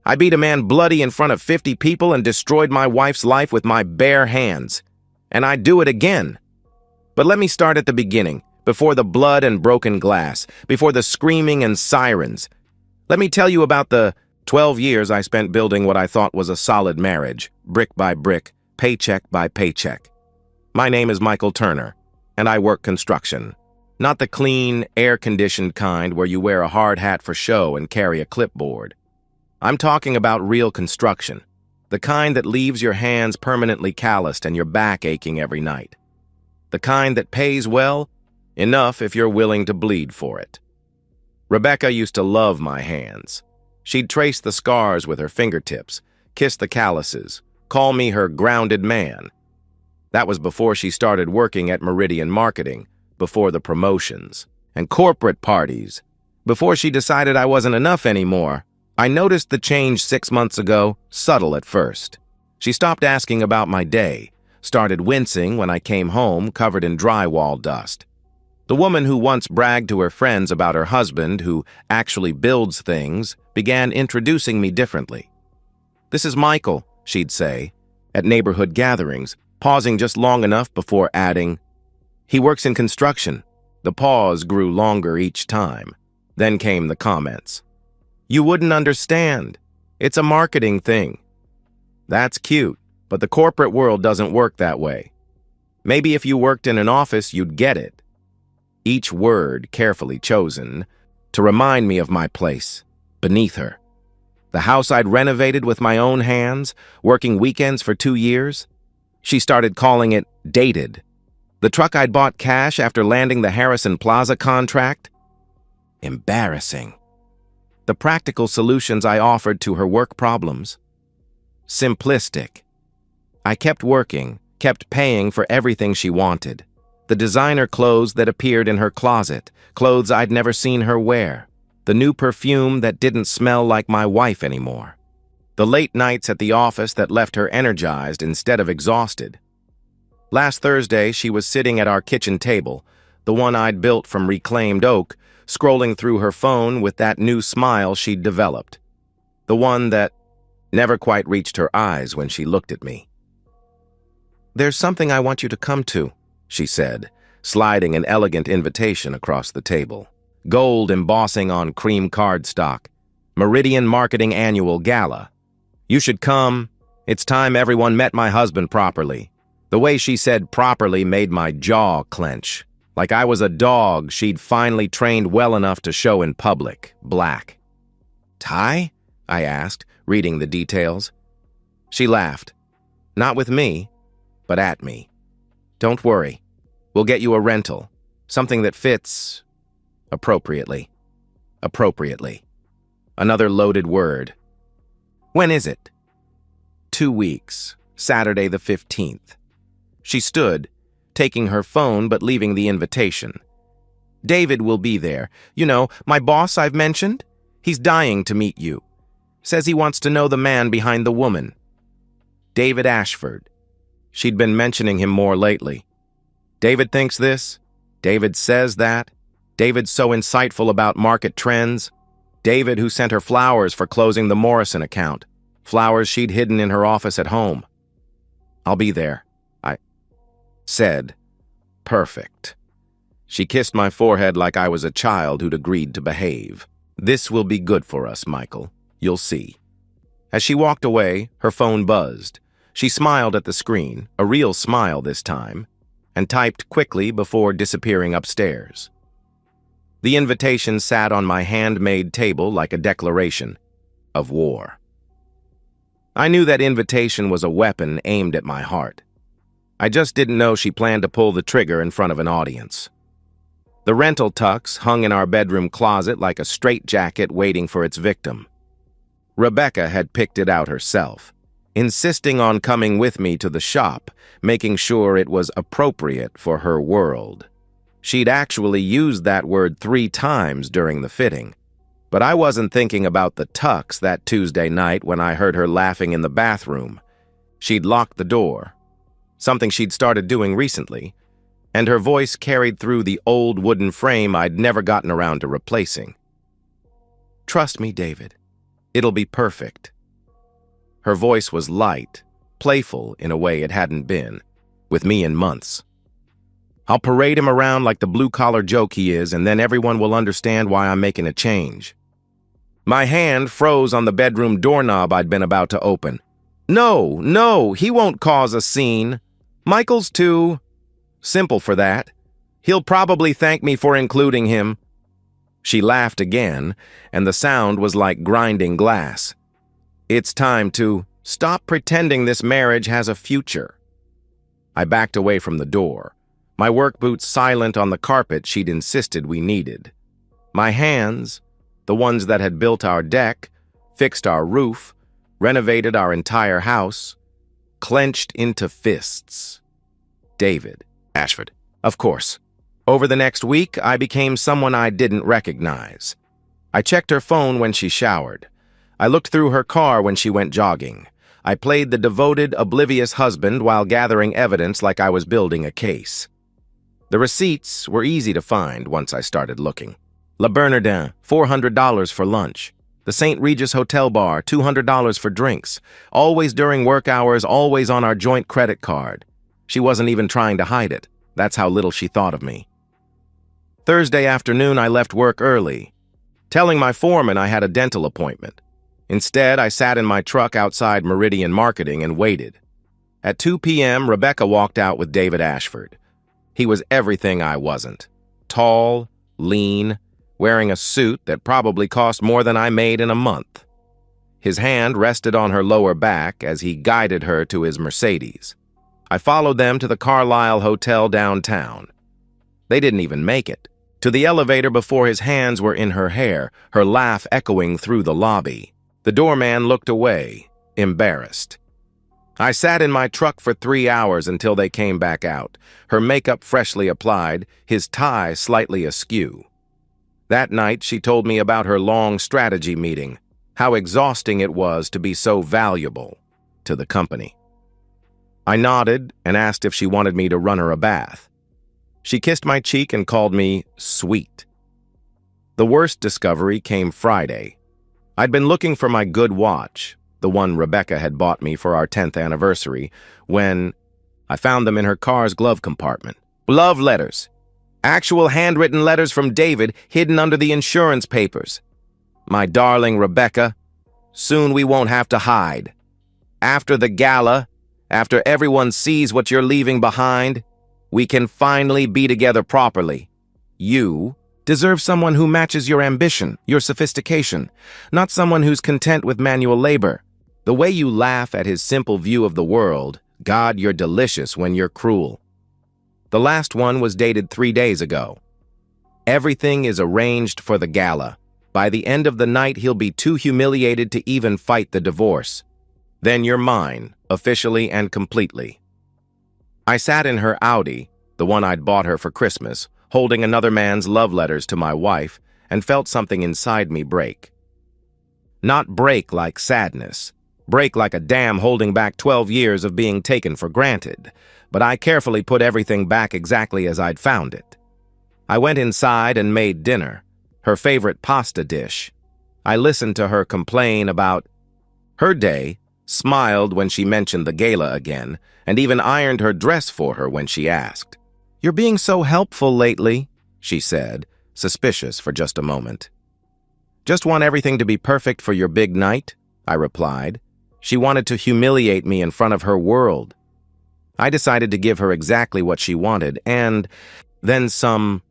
I beat a man bloody in front of 50 people and destroyed my wife's life with my bare hands. And I'd do it again. But let me start at the beginning, before the blood and broken glass, before the screaming and sirens. Let me tell you about the 12 years I spent building what I thought was a solid marriage, brick by brick, paycheck by paycheck. My name is Michael Turner, and I work construction. Not the clean, air-conditioned kind where you wear a hard hat for show and carry a clipboard. I'm talking about real construction, the kind that leaves your hands permanently calloused and your back aching every night. The kind that pays well, enough if you're willing to bleed for it. Rebecca used to love my hands. She'd trace the scars with her fingertips, kiss the calluses, call me her grounded man. That was before she started working at Meridian Marketing, before the promotions and corporate parties, before she decided I wasn't enough anymore. I noticed the change 6 months ago, subtle at first. She stopped asking about my day, started wincing when I came home covered in drywall dust. The woman who once bragged to her friends about her husband, who actually builds things, began introducing me differently. "This is Michael," she'd say, at neighborhood gatherings, pausing just long enough before adding, "He works in construction." The pause grew longer each time. Then came the comments. "You wouldn't understand. It's a marketing thing." That's cute, but the corporate world doesn't work that way. Maybe if you worked in an office, you'd get it. Each word carefully chosen to remind me of my place, beneath her. The house I'd renovated with my own hands, working weekends for 2 years. She started calling it dated. The truck I'd bought cash after landing the Harrison Plaza contract. Embarrassing. The practical solutions I offered to her work problems. Simplistic. I kept working, kept paying for everything she wanted. The designer clothes that appeared in her closet, clothes I'd never seen her wear. The new perfume that didn't smell like my wife anymore. The late nights at the office that left her energized instead of exhausted. Last Thursday, she was sitting at our kitchen table, the one I'd built from reclaimed oak, scrolling through her phone with that new smile she'd developed. The one that never quite reached her eyes when she looked at me. "There's something I want you to come to," she said, sliding an elegant invitation across the table. Gold embossing on cream cardstock. Meridian Marketing Annual Gala. "You should come. It's time everyone met my husband properly." The way she said properly made my jaw clench. Like I was a dog she'd finally trained well enough to show in public, black. "Tie?" I asked, reading the details. She laughed. Not with me, but at me. "Don't worry. We'll get you a rental. Something that fits appropriately." Appropriately. Another loaded word. "When is it?" 2 weeks. Saturday the 15th. She stood, taking her phone but leaving the invitation. "David will be there. You know, my boss I've mentioned? He's dying to meet you. Says he wants to know the man behind the woman." David Ashford. She'd been mentioning him more lately. David thinks this. David says that. David's so insightful about market trends. David who sent her flowers for closing the Morrison account. Flowers she'd hidden in her office at home. "I'll be there," I said. Perfect. She kissed my forehead like I was a child who'd agreed to behave. "This will be good for us, Michael. You'll see." As she walked away, her phone buzzed. She smiled at the screen, a real smile this time, and typed quickly before disappearing upstairs. The invitation sat on my handmade table like a declaration of war. I knew that invitation was a weapon aimed at my heart. I just didn't know she planned to pull the trigger in front of an audience. The rental tux hung in our bedroom closet like a straitjacket waiting for its victim. Rebecca had picked it out herself, insisting on coming with me to the shop, making sure it was appropriate for her world. She'd actually used that word 3 times during the fitting. But I wasn't thinking about the tux that Tuesday night when I heard her laughing in the bathroom. She'd locked the door, something she'd started doing recently, and her voice carried through the old wooden frame I'd never gotten around to replacing. "Trust me, David. It'll be perfect." Her voice was light, playful in a way it hadn't been, with me in months. "I'll parade him around like the blue-collar joke he is, and then everyone will understand why I'm making a change." My hand froze on the bedroom doorknob I'd been about to open. "No, no, he won't cause a scene. Michael's too simple for that. He'll probably thank me for including him." She laughed again, and the sound was like grinding glass. "It's time to stop pretending this marriage has a future." I backed away from the door, my work boots silent on the carpet she'd insisted we needed. My hands, the ones that had built our deck, fixed our roof, renovated our entire house, clenched into fists. David Ashford. Of course. Over the next week, I became someone I didn't recognize. I checked her phone when she showered. I looked through her car when she went jogging. I played the devoted, oblivious husband while gathering evidence like I was building a case. The receipts were easy to find once I started looking. Le Bernardin, $400 for lunch. The St. Regis Hotel Bar, $200 for drinks. Always during work hours, always on our joint credit card. She wasn't even trying to hide it. That's how little she thought of me. Thursday afternoon, I left work early, telling my foreman I had a dental appointment. Instead, I sat in my truck outside Meridian Marketing and waited. At 2 p.m., Rebecca walked out with David Ashford. He was everything I wasn't. Tall, lean, wearing a suit that probably cost more than I made in a month. His hand rested on her lower back as he guided her to his Mercedes. I followed them to the Carlisle Hotel downtown. They didn't even make it. To the elevator before his hands were in her hair, her laugh echoing through the lobby. The doorman looked away, embarrassed. I sat in my truck for 3 hours until they came back out, her makeup freshly applied, his tie slightly askew. That night, she told me about her long strategy meeting, how exhausting it was to be so valuable to the company. I nodded and asked if she wanted me to run her a bath. She kissed my cheek and called me sweet. The worst discovery came Friday. I'd been looking for my good watch, the one Rebecca had bought me for our 10th anniversary, when I found them in her car's glove compartment. Love letters. Actual handwritten letters from David hidden under the insurance papers. "My darling Rebecca, soon we won't have to hide. After the gala, after everyone sees what you're leaving behind, we can finally be together properly. You deserve someone who matches your ambition, your sophistication, not someone who's content with manual labor. The way you laugh at his simple view of the world, God, you're delicious when you're cruel." The last one was dated 3 days ago. "Everything is arranged for the gala. By the end of the night, he'll be too humiliated to even fight the divorce. Then you're mine, officially and completely." I sat in her Audi, the one I'd bought her for Christmas, holding another man's love letters to my wife, and felt something inside me break. Not break like sadness, break like a dam holding back 12 years of being taken for granted, but I carefully put everything back exactly as I'd found it. I went inside and made dinner, her favorite pasta dish. I listened to her complain about her day, smiled when she mentioned the gala again, and even ironed her dress for her when she asked. "You're being so helpful lately," she said, suspicious for just a moment. "Just want everything to be perfect for your big night," I replied. She wanted to humiliate me in front of her world. I decided to give her exactly what she wanted, and then some.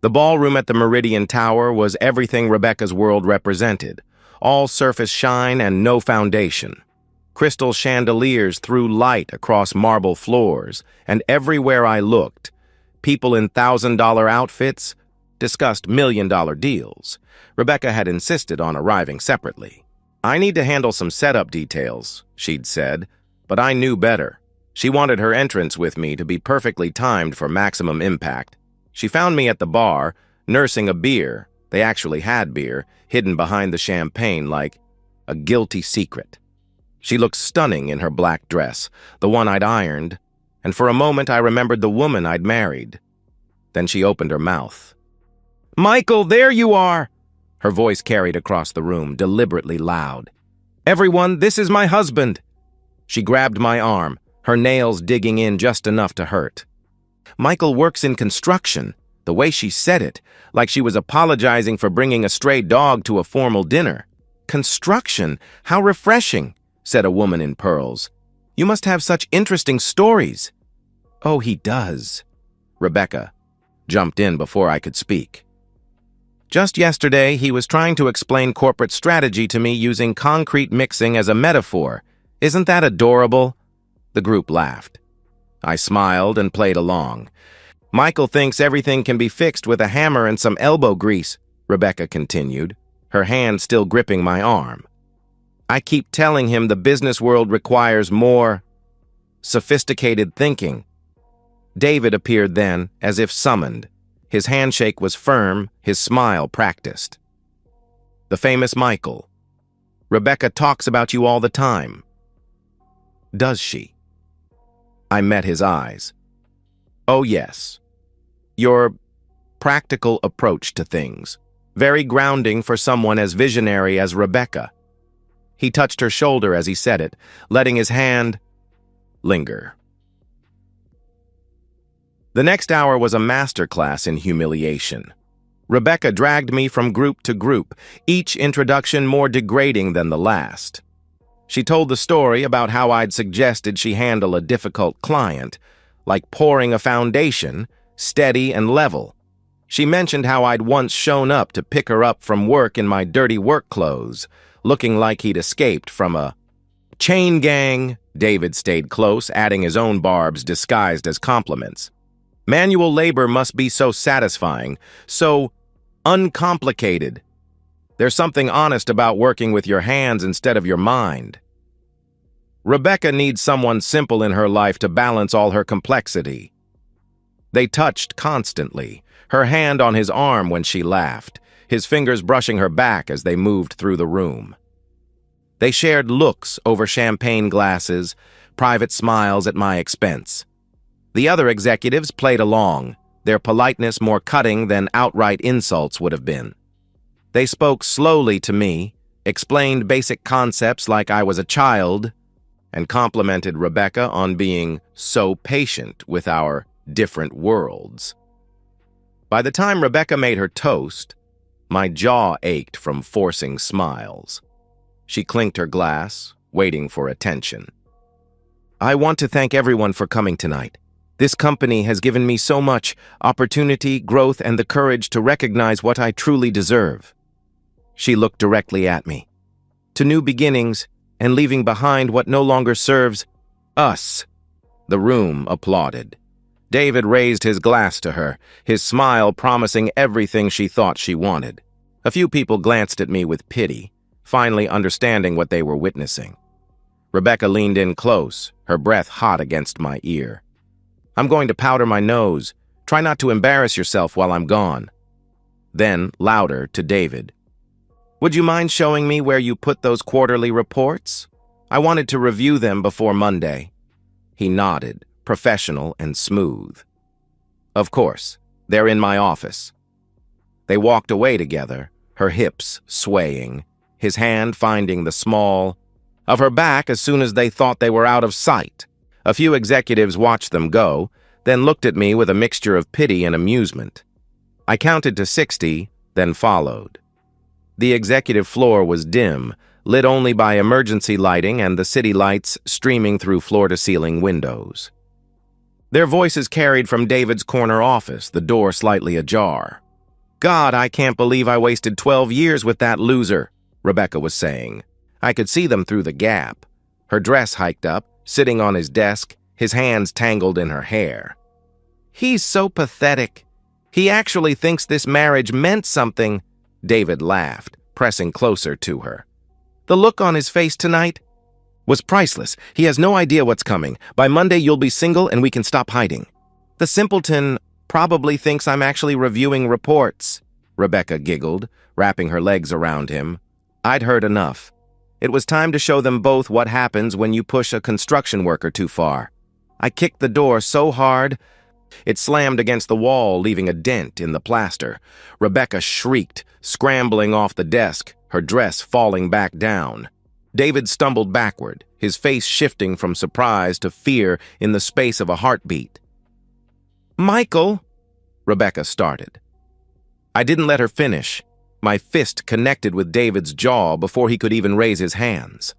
The ballroom at the Meridian Tower was everything Rebecca's world represented. All surface shine and no foundation. Crystal chandeliers threw light across marble floors, and everywhere I looked, people in $1,000 outfits discussed million-dollar deals. Rebecca had insisted on arriving separately. "I need to handle some setup details," she'd said, but I knew better. She wanted her entrance with me to be perfectly timed for maximum impact. She found me at the bar, nursing a beer. They actually had beer, hidden behind the champagne like a guilty secret. She looked stunning in her black dress, the one I'd ironed, and for a moment I remembered the woman I'd married. Then she opened her mouth. "Michael, there you are! Her voice carried across the room, deliberately loud. "Everyone, this is my husband!" She grabbed my arm, her nails digging in just enough to hurt. "Michael works in construction." The way she said it, like she was apologizing for bringing a stray dog to a formal dinner. "Construction? How refreshing," said a woman in pearls. "You must have such interesting stories." "Oh, he does." Rebecca jumped in before I could speak. "Just yesterday, he was trying to explain corporate strategy to me using concrete mixing as a metaphor. Isn't that adorable?" The group laughed. I smiled and played along. "Michael thinks everything can be fixed with a hammer and some elbow grease," Rebecca continued, her hand still gripping my arm. "I keep telling him the business world requires more sophisticated thinking." David appeared then, as if summoned. His handshake was firm, his smile practiced. "The famous Michael. Rebecca talks about you all the time." "Does she?" I met his eyes. "Oh, yes. Your practical approach to things. Very grounding for someone as visionary as Rebecca." He touched her shoulder as he said it, letting his hand linger. The next hour was a masterclass in humiliation. Rebecca dragged me from group to group, each introduction more degrading than the last. She told the story about how I'd suggested she handle a difficult client, like pouring a foundation, steady and level. She mentioned how I'd once shown up to pick her up from work in my dirty work clothes, looking like he'd escaped from a chain gang. David stayed close, adding his own barbs disguised as compliments. "Manual labor must be so satisfying, so uncomplicated. There's something honest about working with your hands instead of your mind. Rebecca needs someone simple in her life to balance all her complexity." They touched constantly, her hand on his arm when she laughed, his fingers brushing her back as they moved through the room. They shared looks over champagne glasses, private smiles at my expense. The other executives played along, their politeness more cutting than outright insults would have been. They spoke slowly to me, explained basic concepts like I was a child, and complimented Rebecca on being so patient with our different worlds. By the time Rebecca made her toast, my jaw ached from forcing smiles. She clinked her glass, waiting for attention. "I want to thank everyone for coming tonight. This company has given me so much opportunity, growth, and the courage to recognize what I truly deserve." She looked directly at me. "To new beginnings and leaving behind what no longer serves us." The room applauded. David raised his glass to her, his smile promising everything she thought she wanted. A few people glanced at me with pity, finally understanding what they were witnessing. Rebecca leaned in close, her breath hot against my ear. "I'm going to powder my nose. Try not to embarrass yourself while I'm gone." Then, louder, to David. "Would you mind showing me where you put those quarterly reports? I wanted to review them before Monday." He nodded, professional and smooth. "Of course, they're in my office." They walked away together, her hips swaying, his hand finding the small of her back as soon as they thought they were out of sight. A few executives watched them go, then looked at me with a mixture of pity and amusement. I counted to 60, then followed. The executive floor was dim, lit only by emergency lighting and the city lights streaming through floor-to-ceiling windows. Their voices carried from David's corner office, the door slightly ajar. "God, I can't believe I wasted 12 years with that loser," Rebecca was saying. I could see them through the gap. Her dress hiked up, sitting on his desk, his hands tangled in her hair. "He's so pathetic. He actually thinks this marriage meant something." David laughed, pressing closer to her. "The look on his face tonight was priceless. He has no idea what's coming. By Monday, you'll be single and we can stop hiding." "The simpleton probably thinks I'm actually reviewing reports," Rebecca giggled, wrapping her legs around him. I'd heard enough. It was time to show them both what happens when you push a construction worker too far. I kicked the door so hard, It slammed against the wall, leaving a dent in the plaster. Rebecca shrieked, scrambling off the desk, her dress falling back down. David stumbled backward, his face shifting from surprise to fear in the space of a heartbeat. "Michael," Rebecca started. I didn't let her finish. My fist connected with David's jaw before he could even raise his hands.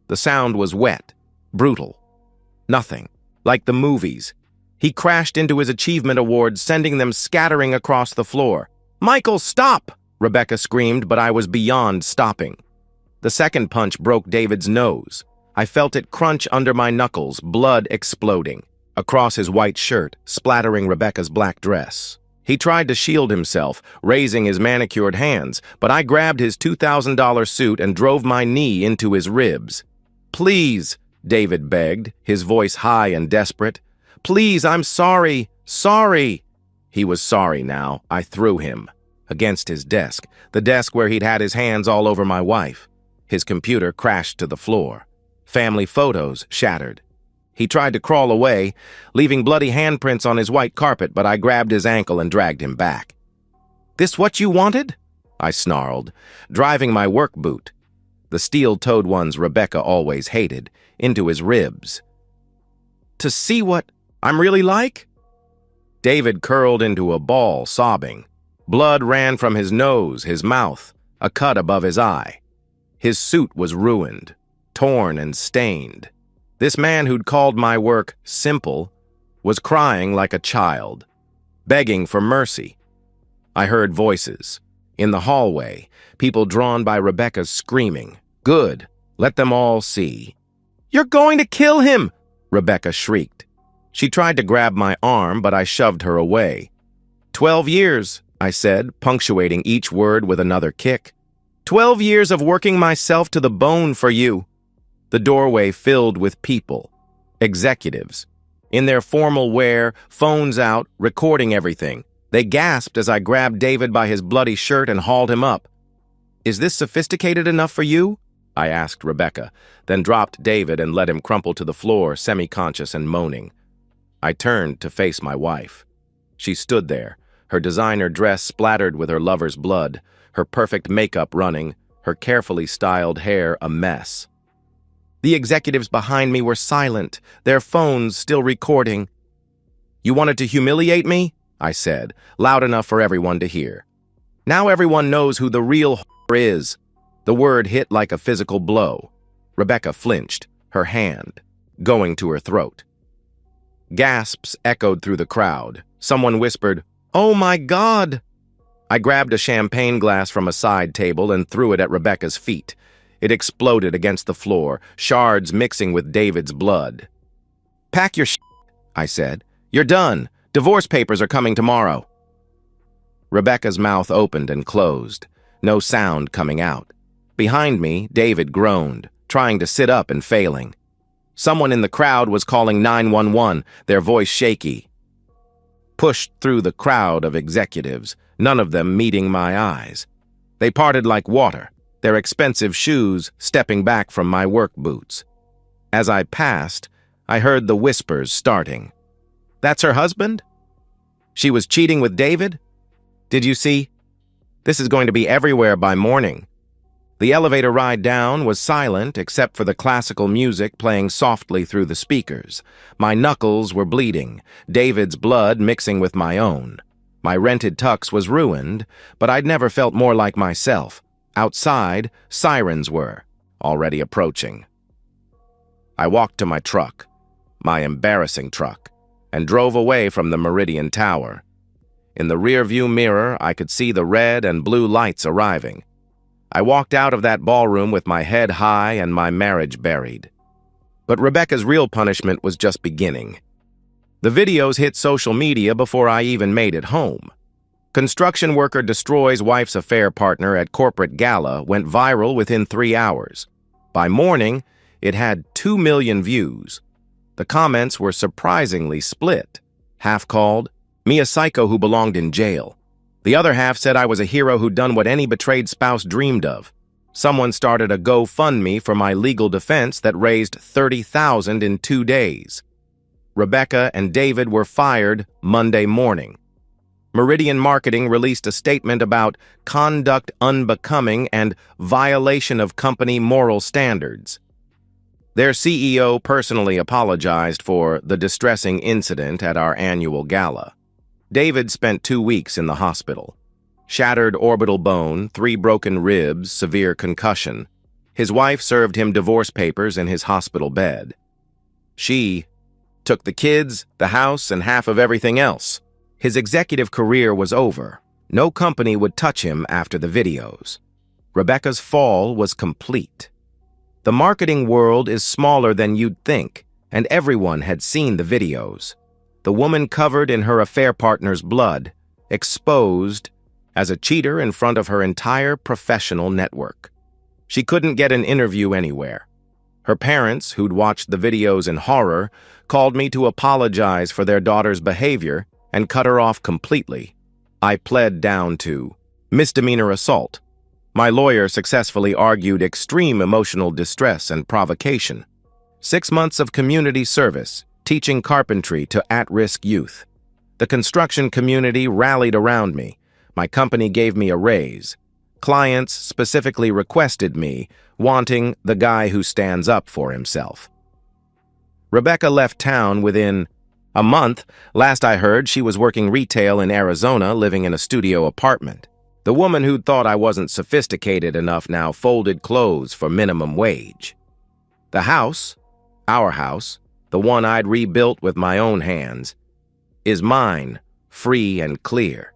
The sound was wet, brutal. Nothing. Like the movies. He crashed into his achievement awards, sending them scattering across the floor. "Michael, stop!" Rebecca screamed, but I was beyond stopping. The second punch broke David's nose. I felt it crunch under my knuckles, blood exploding. Across his white shirt, splattering Rebecca's black dress. He tried to shield himself, raising his manicured hands, but I grabbed his $2,000 suit and drove my knee into his ribs. "Please," David begged, his voice high and desperate. "Please, I'm sorry. Sorry." He was sorry now. I threw him. Against his desk, the desk where he'd had his hands all over my wife. His computer crashed to the floor. Family photos shattered. He tried to crawl away, leaving bloody handprints on his white carpet, but I grabbed his ankle and dragged him back. "This what you wanted?" I snarled, driving my work boot, the steel-toed ones Rebecca always hated, into his ribs. "To see what I'm really like?" David curled into a ball, sobbing. Blood ran from his nose, his mouth, a cut above his eye. His suit was ruined, torn and stained. This man who'd called my work simple was crying like a child, begging for mercy. I heard voices. In the hallway, people drawn by Rebecca's screaming. "Good, let them all see." "You're going to kill him!" Rebecca shrieked. She tried to grab my arm, but I shoved her away. 12 years, I said, punctuating each word with another kick. 12 years of working myself to the bone for you. The doorway filled with people, executives, in their formal wear, phones out, recording everything. They gasped as I grabbed David by his bloody shirt and hauled him up. "Is this sophisticated enough for you?" I asked Rebecca, then dropped David and let him crumple to the floor, semi-conscious and moaning. I turned to face my wife. She stood there, her designer dress splattered with her lover's blood, her perfect makeup running, her carefully styled hair a mess. The executives behind me were silent, their phones still recording. "You wanted to humiliate me?" I said, loud enough for everyone to hear. "Now everyone knows who the real is." The word hit like a physical blow. Rebecca flinched, her hand going to her throat. Gasps echoed through the crowd. Someone whispered, "Oh my God!" I grabbed a champagne glass from a side table and threw it at Rebecca's feet. It exploded against the floor, shards mixing with David's blood. "Pack your shit," I said. "You're done. Divorce papers are coming tomorrow." Rebecca's mouth opened and closed, no sound coming out. Behind me, David groaned, trying to sit up and failing. Someone in the crowd was calling 911, their voice shaky. Pushed through the crowd of executives, none of them meeting my eyes. They parted like water, their expensive shoes stepping back from my work boots. As I passed, I heard the whispers starting. "That's her husband? She was cheating with David? Did you see? This is going to be everywhere by morning." The elevator ride down was silent except for the classical music playing softly through the speakers. My knuckles were bleeding, David's blood mixing with my own. My rented tux was ruined, but I'd never felt more like myself. Outside, sirens were already approaching. I walked to my truck, my embarrassing truck, and drove away from the Meridian Tower. In the rearview mirror, I could see the red and blue lights arriving. I walked out of that ballroom with my head high and my marriage buried. But Rebecca's real punishment was just beginning. The videos hit social media before I even made it home. Construction worker destroys wife's affair partner at corporate gala went viral within 3 hours. By morning, it had 2 million views. The comments were surprisingly split. Half called me a psycho who belonged in jail. The other half said I was a hero who'd done what any betrayed spouse dreamed of. Someone started a GoFundMe for my legal defense that raised $30,000 in 2 days. Rebecca and David were fired Monday morning. Meridian Marketing released a statement about conduct unbecoming and violation of company moral standards. Their CEO personally apologized for the distressing incident at our annual gala. David spent 2 weeks in the hospital. Shattered orbital bone, 3 broken ribs, severe concussion. His wife served him divorce papers in his hospital bed. She took the kids, the house, and half of everything else. His executive career was over. No company would touch him after the videos. Rebecca's fall was complete. The marketing world is smaller than you'd think, and everyone had seen the videos. The woman covered in her affair partner's blood, exposed as a cheater in front of her entire professional network. She couldn't get an interview anywhere. Her parents, who'd watched the videos in horror, called me to apologize for their daughter's behavior and cut her off completely. I pled down to misdemeanor assault. My lawyer successfully argued extreme emotional distress and provocation. 6 months of community service, teaching carpentry to at-risk youth. The construction community rallied around me. My company gave me a raise. Clients specifically requested me, wanting the guy who stands up for himself. Rebecca left town within a month. Last I heard, she was working retail in Arizona, living in a studio apartment. The woman who'd thought I wasn't sophisticated enough now folded clothes for minimum wage. The house, our house, the one I'd rebuilt with my own hands, is mine, free and clear.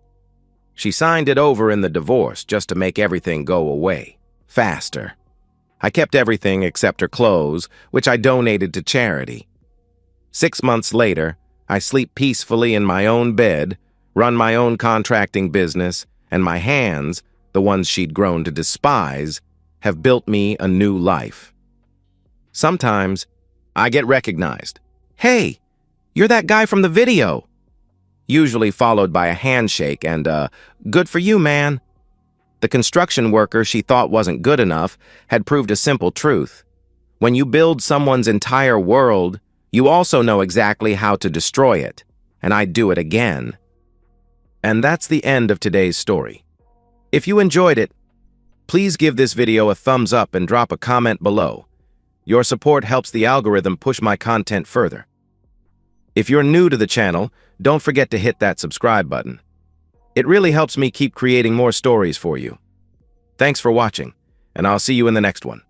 She signed it over in the divorce just to make everything go away, faster. I kept everything except her clothes, which I donated to charity. 6 months later, I sleep peacefully in my own bed, run my own contracting business, and my hands, the ones she'd grown to despise, have built me a new life. Sometimes, I get recognized. "Hey, you're that guy from the video." Usually followed by a handshake and a "good for you, man." The construction worker she thought wasn't good enough had proved a simple truth. When you build someone's entire world, you also know exactly how to destroy it, and I'd do it again. And that's the end of today's story. If you enjoyed it, please give this video a thumbs up and drop a comment below. Your support helps the algorithm push my content further. If you're new to the channel, don't forget to hit that subscribe button. It really helps me keep creating more stories for you. Thanks for watching, and I'll see you in the next one.